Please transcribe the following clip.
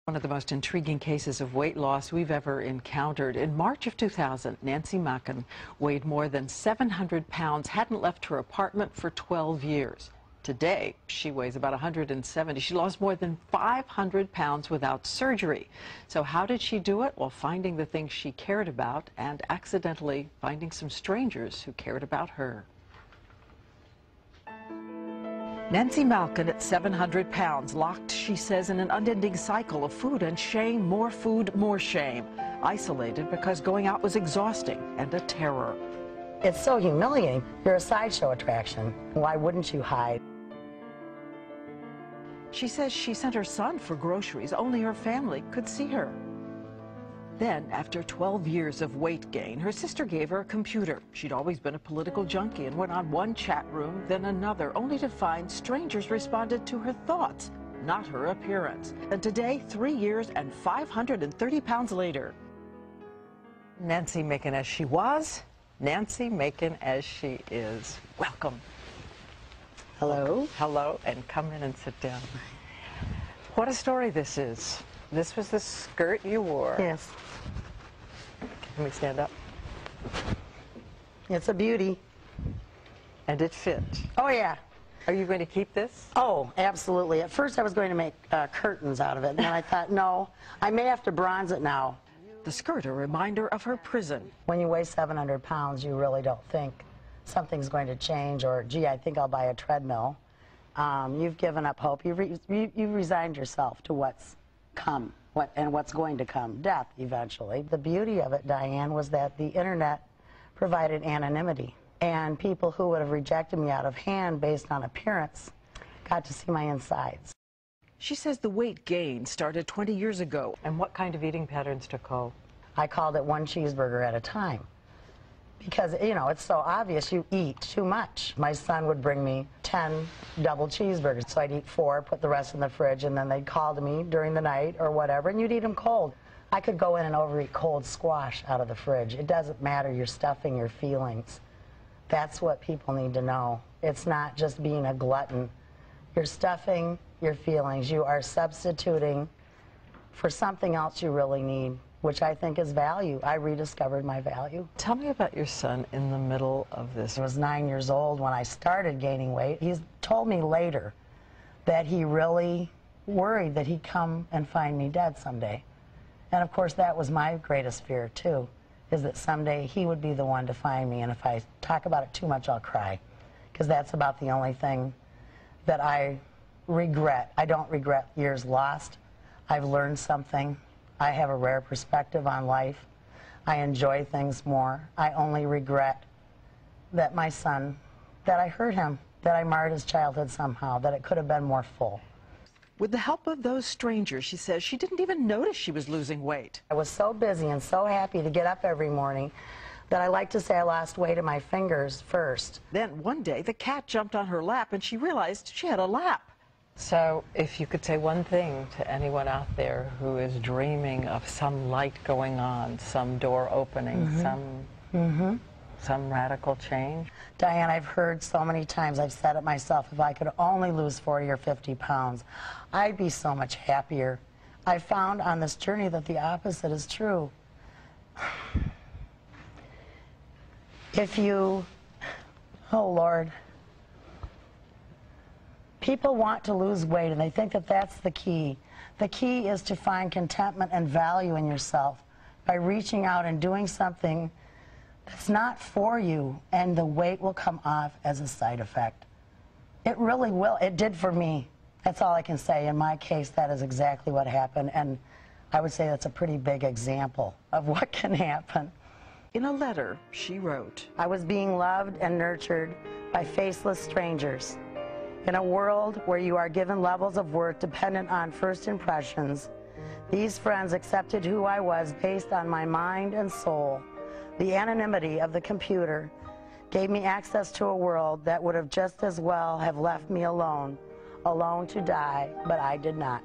One of the most intriguing cases of weight loss we've ever encountered. In March of 2000, Nancy Malkin weighed more than 700 pounds, hadn't left her apartment for 12 years. Today, she weighs about 170. She lost more than 500 pounds without surgery. So how did she do it? Well, finding the things she cared about and accidentally finding some strangers who cared about her. Nancy Malkin at 700 pounds, locked, she says, in an unending cycle of food and shame, more food, more shame. Isolated because going out was exhausting and a terror. It's so humiliating. You're a sideshow attraction. Why wouldn't you hide? She says she sent her son for groceries. Only her family could see her. Then, after 12 years of weight gain, her sister gave her a computer. She'd always been a political junkie and went on one chat room, then another, only to find strangers responded to her thoughts, not her appearance. And today, 3 years and 530 pounds later. Nancy Malkin as she was, Nancy Malkin as she is. Welcome. Hello. Hello, and come in and sit down. What a story this is. This was the skirt you wore. Yes. Can we stand up? It's a beauty. And it fit. Oh, yeah. Are you going to keep this? Oh, absolutely. At first I was going to make curtains out of it, and then I thought, no, I may have to bronze it now. The skirt, a reminder of her prison. When you weigh 700 pounds, you really don't think something's going to change or, gee, I think I'll buy a treadmill. You've given up hope. You've resigned yourself to what's come. What's going to come, death eventually. The beauty of it, Diane, was that the internet provided anonymity, and people who would have rejected me out of hand based on appearance got to see my insides. She says the weight gain started 20 years ago. And what kind of eating patterns took hold? I called it one cheeseburger at a time. Because, you know, it's so obvious you eat too much. My son would bring me 10 double cheeseburgers, so I'd eat 4, put the rest in the fridge, and then they'd call to me during the night or whatever, and you'd eat them cold. I could go in and overeat cold squash out of the fridge. It doesn't matter, you're stuffing your feelings. That's what people need to know. It's not just being a glutton. You're stuffing your feelings. You are substituting for something else you really need, which I think is value. I rediscovered my value. Tell me about your son in the middle of this. He was 9 years old when I started gaining weight. He's told me later that he really worried that he'd come and find me dead someday. And of course that was my greatest fear too, is that someday he would be the one to find me, and if I talk about it too much I'll cry, because that's about the only thing that I regret. I don't regret years lost. I've learned something. I have a rare perspective on life. I enjoy things more. I only regret that my son, that I hurt him, that I marred his childhood somehow, that it could have been more full. With the help of those strangers, she says she didn't even notice she was losing weight. I was so busy and so happy to get up every morning that I like to say I lost weight in my fingers first. Then one day the cat jumped on her lap and she realized she had a lap. So if you could say one thing to anyone out there who is dreaming of some light going on, some door opening, some radical change. Diane, I've heard so many times, I've said it myself, if I could only lose 40 or 50 pounds, I'd be so much happier. I found on this journey that the opposite is true. If you, oh Lord, people want to lose weight and they think that that's the key. The key is to find contentment and value in yourself by reaching out and doing something that's not for you, and the weight will come off as a side effect. It really will. It did for me. That's all I can say. In my case, that is exactly what happened, and I would say that's a pretty big example of what can happen. In a letter, she wrote, I was being loved and nurtured by faceless strangers. In a world where you are given levels of worth dependent on first impressions, these friends accepted who I was based on my mind and soul. The anonymity of the computer gave me access to a world that would have just as well have left me alone, alone to die, but I did not.